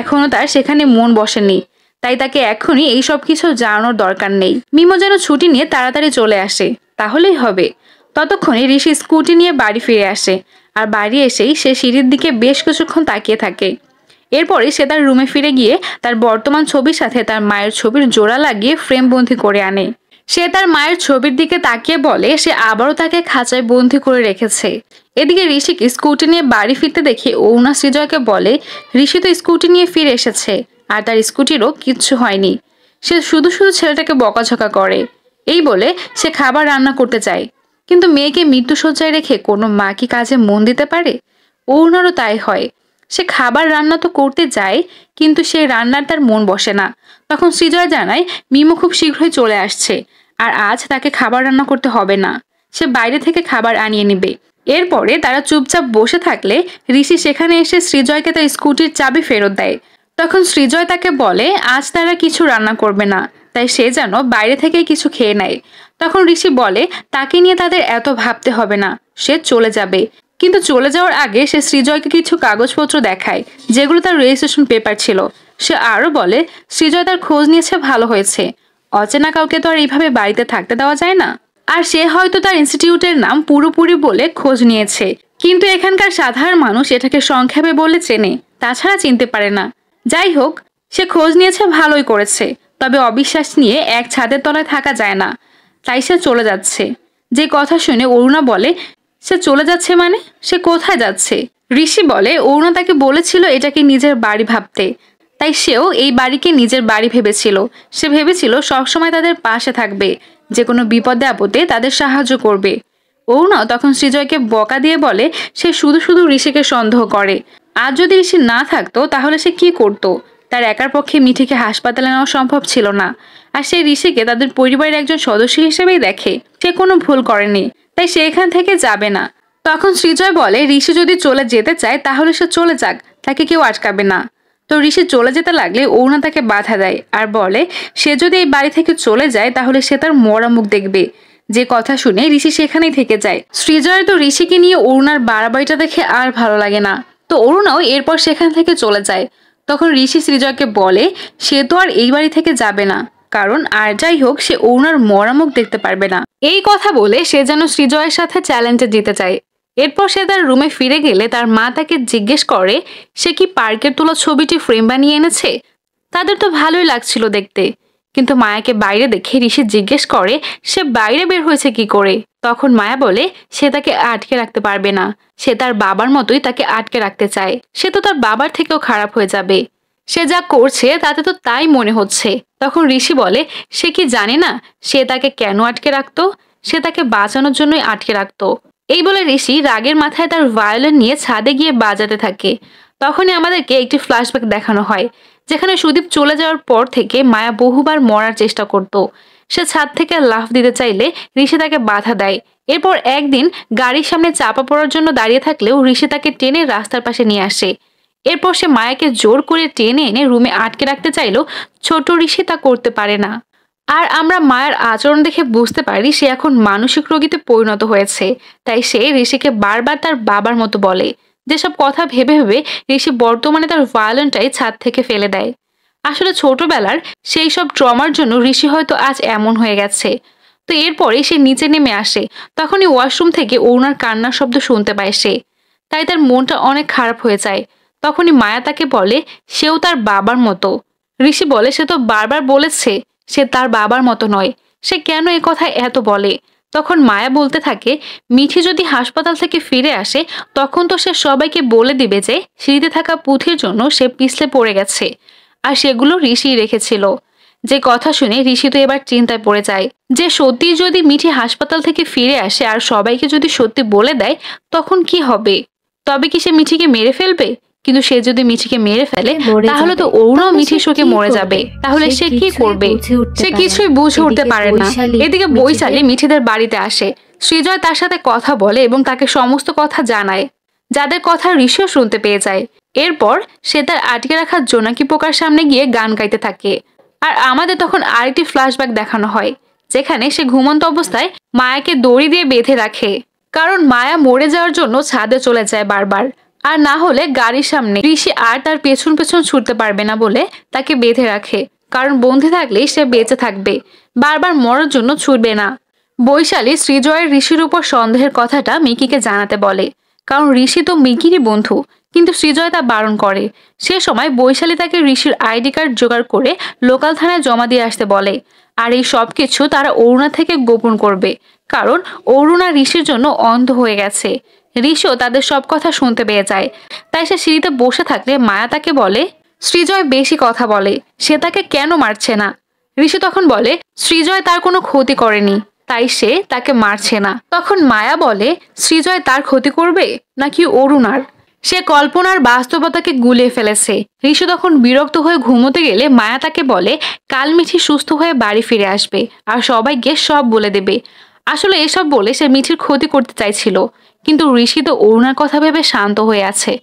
এখনো তার সেখানে মন বসেনি, তাই তাকে এখনই এইসব কিছু জানানোর দরকার নেই। মিমো যেন ছুটি নিয়ে তাড়াতাড়ি চলে আসে, তাহলেই হবে। ততক্ষণে ঋষি স্কুটি নিয়ে বাড়ি ফিরে আসে, আর বাড়ি এসেই সে সিঁড়ির দিকে বেশ কিছুক্ষণ তাকিয়ে থাকে। এরপরে সে তার রুমে ফিরে গিয়ে তার বর্তমান ছবির সাথে তার মায়ের ছবির জোড়া লাগিয়ে ফ্রেম বন্দি করে আনে। সে তার মায়ের ছবির দিকে তাকিয়ে বলে সে আবারও তাকে খাঁচায় বন্দি করে রেখেছে। এদিকে ঋষিকে স্কুটি নিয়ে বাড়ি ফিরতে দেখে অরুণা সৃজয়কে বলে ঋষি তো স্কুটি নিয়ে ফিরে এসেছে, আর তার স্কুটিরও কিচ্ছু হয়নি। সে শুধু শুধু ছেলেটাকে বকাঝকা করে। এই বলে সে খাবার রান্না করতে চায়, কিন্তু মেয়েকে মৃত্যুশয্যায় রেখে কোনো মা কি কাজে মন দিতে পারে? অরুণারও তাই হয়। সে খাবার রান্না তো করতে যায়, কিন্তু সেই রান্নার তার মন বসে না। তখন সৃজয় জানায় মিমো খুব শীঘ্রই চলে আসছে, আর আজ তাকে খাবার রান্না করতে হবে না, সে বাইরে থেকে খাবার আনিয়ে নিবে। এরপরে তারা চুপচাপ বসে থাকলে ঋষি সেখানে এসে সৃজয়কে তার স্কুটির চাবি ফেরত দেয়। তখন সৃজয় তাকে বলে আজ তারা কিছু রান্না করবে না, তাই সে যেন বাইরে থেকে কিছু খেয়ে নেয়। তখন ঋষি বলে তাকে নিয়ে তাদের এত ভাবতে হবে না, সে চলে যাবে। কিন্তু চলে যাওয়ার আগে সে সৃজয়কে কিছু কাগজপত্র দেখায় যেগুলো তার রেজিস্ট্রেশন পেপার ছিল। সে আরো বলে সৃজয় তার খোঁজ নিয়েছে, ভালো হয়েছে। অচেনা কাউকে তো আর এইভাবে বাড়িতে থাকতে দেওয়া যায় না। আর সে হয়তো তার ইনস্টিটিউটের নাম পুরোপুরি বলে খোঁজ নিয়েছে, কিন্তু এখানকার সাধারণ মানুষ এটাকে সংক্ষেপে বলে চেনে, তাছাড়া চিনতে পারে না। যাই হোক, সে খোঁজ নিয়েছে, ভালোই করেছে। তবে অবিশ্বাস নিয়ে এক ছাদের তলায় থাকা যায় না, তাই সে চলে যাচ্ছে। যে কথা শুনে অরুণা বলে সে চলে যাচ্ছে মানে? সে কোথায় যাচ্ছে? ঋষি বলে অরুণা তাকে বলেছিল এটাকে নিজের বাড়ি ভাবতে, তাই সেও এই বাড়িকে নিজের বাড়ি ভেবেছিল। সে ভেবেছিল সবসময় তাদের পাশে থাকবে, যে কোনো বিপদে আপদে তাদের সাহায্য করবে। অরুণা তখন সৃজয়কে বকা দিয়ে বলে সে শুধু শুধু ঋষিকে সন্দেহ করে। আজ যদি ঋষি না থাকতো তাহলে সে কি করতো? তার একার পক্ষে মিঠিকে হাসপাতালে নেওয়া সম্ভব ছিল না, আর সে ঋষিকে তাদের পরিবারের একজন সদস্য হিসেবেই দেখে। সে কোনো ভুল করেনি, তাই সে এখান থেকে যাবে না। তখন সৃজয় বলে ঋষি যদি চলে যেতে চায় তাহলে সে চলে যাক, তাকে কেউ আটকাবে না। তো ঋষি চলে যেতে লাগলে অরুণা তাকে বাধা দেয় আর বলে সে যদি এই বাড়ি থেকে চলে যায় তাহলে সে তার মরা মুখ দেখবে। যে কথা শুনে ঋষি সেখানেই থেকে যায়। সৃজয়ের তো ঋষিকে নিয়ে অরুণার বাড়াবাড়িটা দেখে আর ভালো লাগে না, তো অরুণাও এরপর সেখান থেকে চলে যায়। তখন ঋষি সৃজয়কে বলে সে তো আর এই বাড়ি থেকে যাবে না, কারণ আর যাই হোক সে অরুণার মরা মুখ দেখতে পারবে না। এই কথা বলে সে যেন সৃজয়ের সাথে চ্যালেঞ্জে জিতে যায়। এরপর সে তার রুমে ফিরে গেলে তার মা তাকে জিজ্ঞেস করে সে কি পার্কের তোলা ছবিটি ফ্রেম বানিয়ে এনেছে। তাদের তো ভালোই লাগছিল দেখতে, কিন্তু মায়াকে বাইরে দেখে ঋষি জিজ্ঞেস করে সে বাইরে বের হয়েছে কি করে। তখন মায়া বলে সে তাকে আটকে রাখতে পারবে না, সে তার বাবার মতোই তাকে আটকে রাখতে চায়। সে তো তার বাবার থেকেও খারাপ হয়ে যাবে। সে যা করছে তাতে তো তাই মনে হচ্ছে। তখন ঋষি বলে, সে কি জানে না সে তাকে কেন আটকে রাখতো? সে তাকে বাঁচানোর জন্যই আটকে রাখতো। এই বলে ঋষি রাগের মাথায় তার ভায়োলিন নিয়ে ছাদে গিয়ে বাজাতে থাকে। তখনই আমাদেরকে একটি ফ্ল্যাশব্যাক দেখানো হয়, যেখানে সুদীপ চলে যাওয়ার পর থেকে মায়া বহুবার মরার চেষ্টা করত। সে ছাদ থেকে লাফ দিতে চাইলে ঋষি তাকে বাধা দেয়। এরপর একদিন গাড়ির সামনে চাপা পড়ার জন্য দাঁড়িয়ে থাকলেও ঋষি তাকে টেনে রাস্তার পাশে নিয়ে আসে। এরপর সে মায়াকে জোর করে টেনে এনে রুমে আটকে রাখতে চাইলেও ছোট ঋষি তা করতে পারে না। আর আমরা মায়ের আচরণ দেখে বুঝতে পারি সে এখন মানসিক রোগীতে পরিণত হয়েছে। তাই সে ঋষিকে বারবার তার বাবার মতো বলে। যেসব কথা ভেবে ভেবে ঋষি বর্তমানে তার ভায়োলিনটাই ছাদ থেকে ফেলে দেয়। আসলে ছোটবেলার সেই সব ট্রমার জন্য ঋষি হয়তো আজ এমন হয়ে গেছে। তো এরপরে সে নিচে নেমে আসে। তখনই ওয়াশরুম থেকে অরুণার কান্নার শব্দ শুনতে পায় সে। তাই তার মনটা অনেক খারাপ হয়ে যায়। তখনই মায়া তাকে বলে সেও তার বাবার মতো। ঋষি বলে সে তো বারবার বলেছে সে তার বাবার মতো নয়, সে কেন এ কথা এত বলে? তখন মায়া বলতে থাকে, মিঠি যদি হাসপাতাল থেকে ফিরে আসে তখন তো সে সবাইকে বলে দিবে যে সিঁড়িতে থাকা পুঁথির জন্য সে পিছলে পড়ে গেছে, আর সেগুলো ঋষি রেখেছিল। যে কথা শুনে ঋষি তো এবার চিন্তায় পড়ে যায় যে সত্যি যদি মিঠি হাসপাতাল থেকে ফিরে আসে আর সবাইকে যদি সত্যি বলে দেয় তখন কি হবে? তবে কি সে মিঠিকে মেরে ফেলবে? কিন্তু সে যদি মিঠিকে মেরে ফেলে তাহলে তো অরুণও মিঠির শোকে মরে যাবে। তাহলে সে কি করবে? সে কিছুই বুঝে উঠতে পারে না। এদিকে বৈশালী মিঠিদের বাড়িতে আসে। সৃজয় তার সাথে কথা বলে এবং তাকে সমস্ত কথা জানায়, যাদের কথা ঋষিও শুনতে পেয়ে যায়। এরপর সে তার আটকে রাখা জোনাকি পোকার সামনে গিয়ে গান গাইতে থাকে। আর আমাদের তখন আরেকটি ফ্ল্যাশব্যাক দেখানো হয়, যেখানে সে ঘুমন্ত অবস্থায় মায়াকে দড়ি দিয়ে বেঁধে রাখে। কারণ মায়া মরে যাওয়ার জন্য ছাদে চলে যায় বারবার, আর না হলে গাড়ির সামনে ঋষি আর তার পেছন পেছন ছুটতে পারবে না বলে তাকে বেঁধে রাখে। কারণ বন্ধে থাকলেই সে বেঁচে থাকবে, বারবার মরার জন্য ছুটবে না। বৈশালী সৃজয়ের ঋষির উপর সন্দেহের কথাটা মিকিকে জানাতে বলে, কারণ ঋষি তো মিকিরই বন্ধু। কিন্তু সৃজয় তা বারণ করে। সে সময় বৈশালী তাকে ঋষির আইডি কার্ড জোগাড় করে লোকাল থানায় জমা দিয়ে আসতে বলে। আর এই সব কিছু তারা অরুণা থেকে গোপন করবে, কারণ অরুণা ঋষির জন্য অন্ধ হয়ে গেছে। ঋষিও তাদের সব কথা শুনতে পেয়ে যায়। তাই সে সিঁড়িতে বসে থাকলে মায়া তাকে বলে সৃজয় বেশি কথা বলে, সে তাকে কেন মারছে না? ঋষি তখন বলে সৃজয় তার কোনো ক্ষতি করেনি, তাই সে তাকে মারছে না। তখন মায়া বলে সৃজয় তার ক্ষতি করবে নাকি অরুণার? সে কল্পনার বাস্তবতাকে গুলিয়ে ফেলেছে। ঋষি তখন বিরক্ত হয়ে ঘুমোতে গেলে মায়া তাকে বলে কাল মিঠি সুস্থ হয়ে বাড়ি ফিরে আসবে আর সবাইকে সব বলে দেবে। আসলে এসব বলে সে মিঠির ক্ষতি করতে চাইছিল, কিন্তু ঋষি তো অরুণার কথা ভেবে শান্ত হয়ে আছে।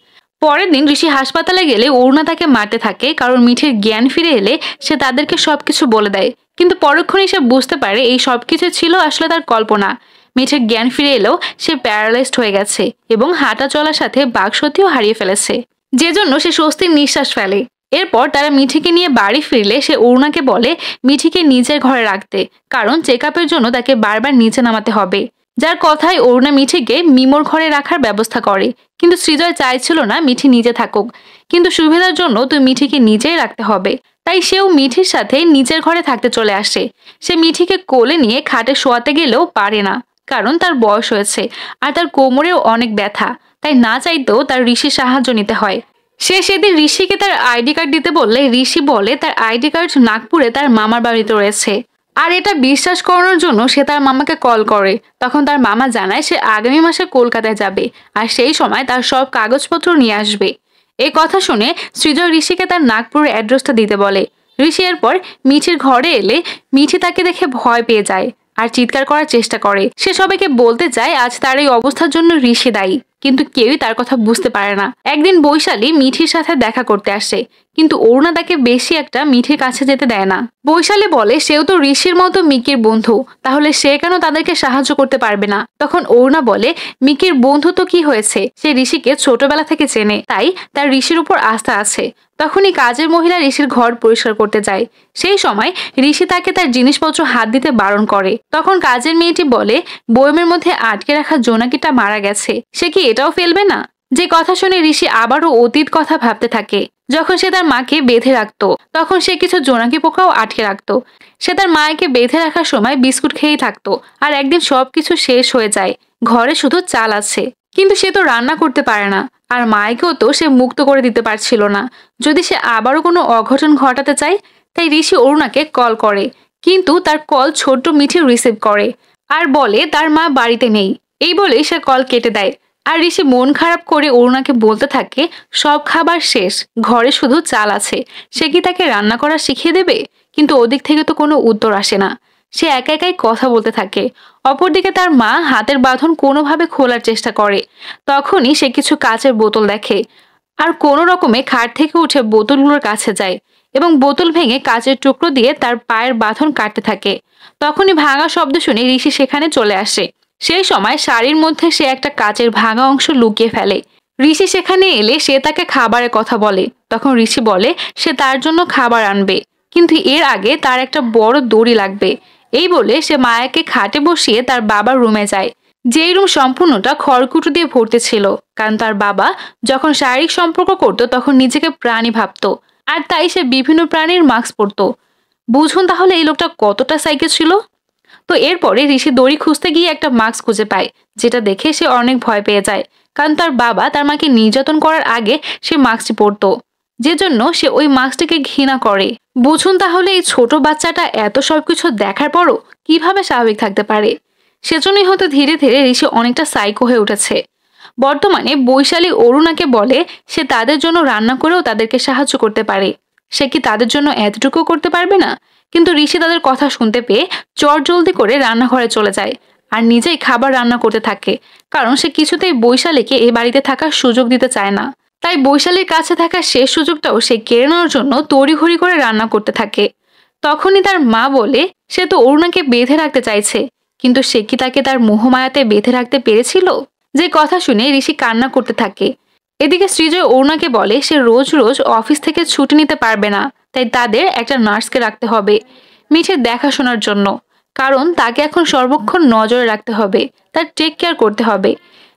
পরের দিন ঋষি হাসপাতালে গেলে অরুণা তাকে মারতে থাকে, কারণ মিঠির জ্ঞান ফিরে এলে সে তাদেরকে সবকিছু বলে দেয়। কিন্তু পরক্ষণেই সে বুঝতে পারে এই সবকিছু ছিল আসলে তার কল্পনা। মিঠির জ্ঞান ফিরে এলেও সে প্যারালাইজড হয়ে গেছে এবং হাঁটা চলার সাথে বাকশক্তিও হারিয়ে ফেলেছে, যে জন্য সে স্বস্তির নিঃশ্বাস ফেলে। এরপর তারা মিঠিকে নিয়ে বাড়ি ফিরলে সে অরুণাকে বলে মিঠিকে নিজের ঘরে রাখতে, কারণ চেক আপের জন্য তাকে বারবার নিচে নামাতে হবে। যার কথায় অরুণা মিঠিকে মিমোর ঘরে রাখার ব্যবস্থা করে। কিন্তু সৃজয় চাইছিল না মিঠি নিজে থাকুক, কিন্তু সুবিধার জন্য তুই মিঠিকে নিজেই রাখতে হবে। তাই সেও মিঠির সাথে নিচের ঘরে থাকতে চলে আসে। সে মিঠিকে কোলে নিয়ে খাটে শোয়াতে গেলেও পারে না, কারণ তার বয়স হয়েছে আর তার কোমরেও অনেক ব্যথা। তাই না চাইতেও তার ঋষির সাহায্য নিতে হয়। সে সেদিন ঋষিকে তার আইডি কার্ড দিতে বললে ঋষি বলে তার আইডি কার্ড নাগপুরে তার মামার বাড়িতে রয়েছে। আর এটা বিশ্বাস করানোর জন্য সে তার মামাকে কল করে। তখন তার মামা জানায় সে আগামী মাসে কলকাতায় যাবে আর সেই সময় তার সব কাগজপত্র নিয়ে আসবে। এই কথা শুনে সৃজয় ঋষিকে তার নাগপুরের অ্যাড্রেসটা দিতে বলে। ঋষি এরপর মিঠির ঘরে এলে মিঠি তাকে দেখে ভয় পেয়ে যায় আর চিৎকার করার চেষ্টা করে। সে সবাইকে বলতে চায় আজ তার এই অবস্থার জন্য ঋষি দায়ী, কিন্তু কেউই তার কথা বুঝতে পারে না। একদিন বৈশালী মিঠির সাথে দেখা করতে আসে, কিন্তু অরুণা তাকে বেশি একটা মিঠির কাছে যেতে দেয় না। বৈশালী বলে সেও তো ঋষির মতো মিকির বন্ধু, তাহলে সে কেন তাদেরকে সাহায্য করতে পারবে না? তখন অরুণা বলে মিকির বন্ধু তো কি হয়েছে, সে ঋষিকে ছোটবেলা থেকে চেনে, তাই তার ঋষির উপর আস্থা আছে। তখনই কাজের মহিলা ঋষির ঘর পরিষ্কার করতে যায়। সেই সময় ঋষি তাকে তার জিনিসপত্র হাত দিতে বারণ করে। তখন কাজের মেয়েটি বলে বয়মের মধ্যে আটকে রাখা জোনাকিটা মারা গেছে, সে কি এটাও ফেলবে না? যে কথা শুনে ঋষি আবারও অতীত কথা ভাবতে থাকে। যখন সে তার মাকে বেঁধে রাখতো তখন সে কিছু জোনাকি পোকাও আটকে রাখতো। সে তার মাকে বেঁধে রাখার সময় বিস্কুট খেয়েই থাকতো। আর একদিন সবকিছু শেষ হয়ে যায়, ঘরে শুধু চাল আছে, কিন্তু সে তো রান্না করতে পারে না, আর মায়াকেও তো সে মুক্ত করে দিতে পারছিল না যদি সে আবারও কোনো অঘটন ঘটাতে চায়। তাই ঋষি অরুণাকে কল করে, কিন্তু তার কল ছোট্ট মিঠি রিসিভ করে আর বলে তার মা বাড়িতে নেই। এই বলে সে কল কেটে দেয়। আর ঋষি মন খারাপ করে অরুণাকে বলতে থাকে সব খাবার শেষ, ঘরে শুধু চাল আছে, সে কি তাকে রান্না করা শিখিয়ে দেবে? কিন্তু ওদিক থেকে তো কোনো উত্তর আসে না। সে একা একাই কথা বলতে থাকে। অপরদিকে তার মা হাতের বাঁধন কোনোভাবে খোলার চেষ্টা করে। তখনই সে কিছু কাচের বোতল দেখে আর কোনো রকমে খাট থেকে উঠে বোতলগুলোর কাছে যায় এবং বোতল ভেঙে কাচের টুকরো দিয়ে তার পায়ের বাঁধন কাটতে থাকে। তখনই ভাঙা শব্দ শুনে ঋষি সেখানে চলে আসে। সেই সময় শাড়ির মধ্যে সে একটা কাচের ভাঙা অংশ লুকিয়ে ফেলে। ঋষি সেখানে এলে সে তাকে খাবারের কথা বলে। তখন ঋষি বলে সে তার জন্য খাবার আনবে, কিন্তু এর আগে তার একটা বড় দড়ি লাগবে। এই বলে সে মায়াকে খাটে বসিয়ে তার বাবার রুমে যায়, যেই রুম সম্পূর্ণটা খড়কুটো দিয়ে ভর্তি ছিল, কারণ তার বাবা যখন শারীরিক সম্পর্ক করত তখন নিজেকে প্রাণী ভাবত, আর তাই সে বিভিন্ন প্রাণীর মাস্ক পরত। বুঝুন তাহলে এই লোকটা কতটা সাইকো ছিল। তো এরপরে ঋষি দড়ি খুঁজতে গিয়ে একটা মাস্ক খুঁজে পায়, যেটা দেখে সে অনেক ভয় পেয়ে যায়, কারণ তার বাবা তার মাকে নির্যাতন করার আগে সে মাস্কটি পরতো, যে জন্য সে ওই মাস্কটিকে ঘৃণা করে। বুঝুন তাহলে এই ছোট বাচ্চাটা এত সবকিছু দেখার পরও কিভাবে স্বাভাবিক থাকতে পারে। সেজন্যই হয়তো ধীরে ধীরে ঋষি অনেকটা সাইকো হয়ে উঠেছে। বর্তমানে বৈশালী অরুণাকে বলে সে তাদের জন্য রান্না করেও তাদেরকে সাহায্য করতে পারে। সে কি তাদের জন্য এতটুকু করতে পারবে না? কিন্তু ঋষি তাদের কথা শুনতে পেয়ে চটজলদি করে রান্নাঘরে চলে যায় আর নিজেই খাবার রান্না করতে থাকে, কারণ সে কিছুতেই বৈশালীকে এই বাড়িতে থাকার সুযোগ দিতে চায় না। তাই বৈশালীর কাছে থাকা শেষ সুযোগটাও সে কেড়ে নেওয়ার জন্য তড়িঘড়ি করে রান্না করতে থাকে। তখনই তার মা বলে সে তো অরুণাকে বেঁধে রাখতে চাইছে, কিন্তু সে কি তাকে তার মোহমায়াতে বেঁধে রাখতে পেরেছিল? যে কথা শুনে ঋষি কান্না করতে থাকে। এদিকে সৃজয় অরুণাকে বলে সে রোজ রোজ অফিস থেকে ছুটি নিতে পারবে না, তাই তাদের একটা নার্সকে রাখতে হবে মিঠের দেখাশোনার জন্য, কারণ তাকে এখন সর্বক্ষণ নজরে রাখতে হবে, তার টেক কেয়ার করতে হবে,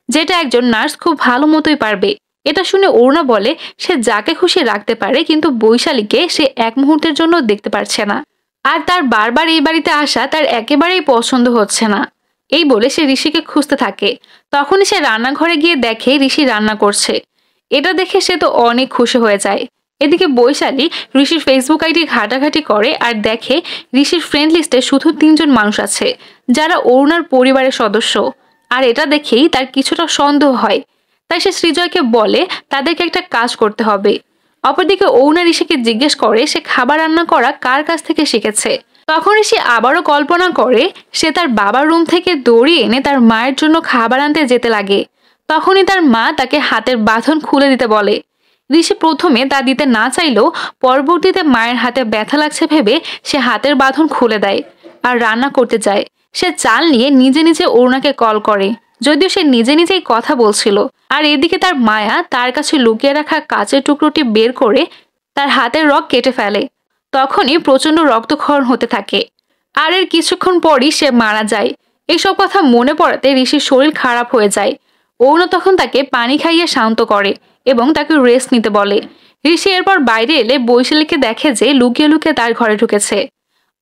যেটা একজন নার্স খুব ভালো মতোই পারবে। এটা শুনে অরুণা বলে সে যাকে খুশি রাখতে পারে, কিন্তু বৈশালীকে সে এক মুহূর্তের জন্য দেখতে পারছে না, আর তার বারবার এই বাড়িতে আসা তার একেবারেই পছন্দ হচ্ছে না। এই বলে সে ঋষিকে খুঁজতে থাকে। তখনই সে রান্নাঘরে গিয়ে দেখে ঋষি রান্না করছে। এটা দেখে সে তো অনেক খুশি হয়ে যায়। এদিকে বৈশালী ঋষির ফেসবুক আইডি ঘাটাঘাটি করে আর দেখে ঋষির ফ্রেন্ড লিস্টে শুধু 3 জন মানুষ আছে যারা অরুণার পরিবারের সদস্য, আর এটা দেখেই তার কিছুটা সন্দেহ হয়। তাই সে সৃজয়কে বলে তাদেরকে একটা কাজ করতে হবে। অপরদিকে অরুণা ঋষিকে জিজ্ঞেস করে সে খাবার রান্না করা কার কাছ থেকে শিখেছে। তখন ঋষি আবারও কল্পনা করে সে তার বাবার রুম থেকে দড়ি এনে তার মায়ের জন্য খাবার আনতে যেতে লাগে। তখনই তার মা তাকে হাতের বাঁধন খুলে দিতে বলে। ঋষি প্রথমে তা দিতে না চাইলেও পরবর্তীতে মায়ের হাতে ব্যথা লাগছে ভেবে সে হাতের বাঁধন খুলে দেয় আর রান্না করতে যায়। সে চাল নিয়ে নিজে নিজে অরুণাকে কল করে, যদিও সে নিজে নিজেই কথা বলছিল। আর এদিকে তার মায়া তার কাছে লুকিয়ে রাখা কাচের টুকরোটি বের করে তার হাতের রগ কেটে ফেলে। তখনই প্রচন্ড রক্তক্ষরণ হতে থাকে, আর এর কিছুক্ষণ পরই সে মারা যায়। এইসব কথা মনে পড়াতে ঋষির শরীর খারাপ হয়ে যায়। অরুণা তখন তাকে পানি খাইয়ে শান্ত করে এবং তাকে রেস্ট নিতে বলে। ঋষি এরপর বাইরে এলে বৈশালীকে দেখে যে লুকিয়ে লুকিয়ে তার ঘরে ঢুকেছে।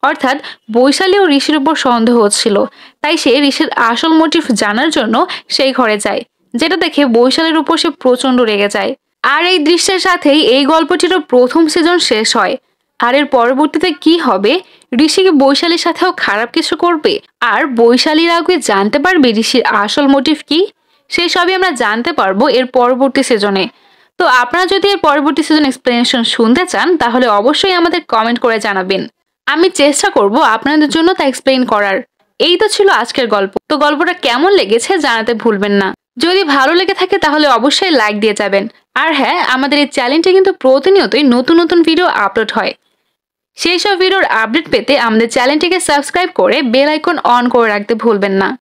অর্থাৎ বৈশালী ও ঋষির উপর সন্দেহ হচ্ছিল, তাই সে ঋষির আসল মোটিভ জানার জন্য সেই ঘরে যায়, যেটা দেখে বৈশালীর উপর সে প্রচন্ড রেগে যায়। আর এই দৃশ্যের সাথেই এই গল্পটিরও প্রথম সিজন শেষ হয়। আর এর পরবর্তীতে কি হবে? ঋষি কি বৈশালীর সাথেও খারাপ কিছু করবে? আর বৈশালীর আগে জানতে পারবে ঋষির আসল মোটিভ কি? সেই সবই আমরা জানতে পারবো এর পরবর্তী সিজনে। তো আপনারা যদি এর পরবর্তী সিজন এক্সপ্লেনেশন শুনতে চান তাহলে অবশ্যই আমাদের কমেন্ট করে জানাবেন। আমি চেষ্টা করব আপনাদের জন্য তা এক্সপ্লেইন করার। এই তো ছিল আজকের গল্প। তো গল্পটা কেমন লেগেছে জানাতে ভুলবেন না। যদি ভালো লেগে থাকে তাহলে অবশ্যই লাইক দিয়ে যাবেন। আর হ্যাঁ, আমাদের এই চ্যানেলটি কিন্তু প্রতিনিয়তই নতুন নতুন ভিডিও আপলোড হয়। সেই সব ভিডিওর আপডেট পেতে আমাদের চ্যানেলটিকে সাবস্ক্রাইব করে বেল আইকন অন করে রাখতে ভুলবেন না।